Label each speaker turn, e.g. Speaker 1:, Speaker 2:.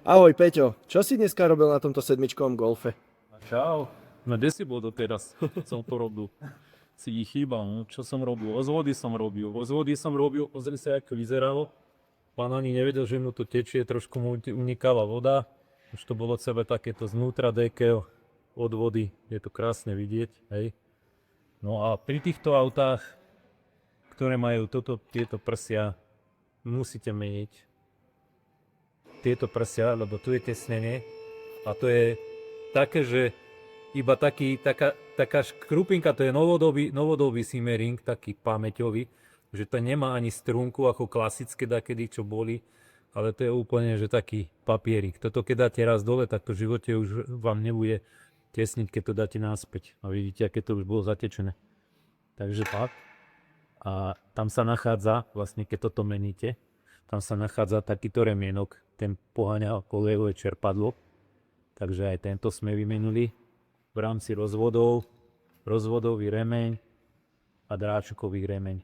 Speaker 1: Ahoj Peťo, čo si dneska robil na tomto sedmičkovom golfe?
Speaker 2: Čau. No kde si bol doteraz? Som to robil. Si ich chýbal, no. Čo som robil? Ozvody som robil, pozri sa, ako vyzeralo. Pán ani nevedel, že mu to tečie, trošku mu unikala voda. Už to bolo celé takéto znútra dekel od vody. Je to krásne vidieť, hej. No a pri týchto autách, ktoré majú tieto prsia, musíte meniť tieto prsia, lebo tu je tesnenie a to je také, že iba taká škrupinka, to je novodobý simmering, taký pamäťový, že to nemá ani strunku ako klasické dakedy, čo boli, ale to je úplne, že taký papierik. Toto keď dáte raz dole, tak to v živote už vám nebude tesniť, keď to dáte naspäť. A vidíte, aké to už bolo zatečené. Takže tak. A tam sa nachádza, vlastne keď toto meníte, tam sa nachádza takýto remienok, ten poháňa kolejové čerpadlo. Takže aj tento sme vymenili v rámci rozvodov, rozvodový remeň a dráčkový remeň.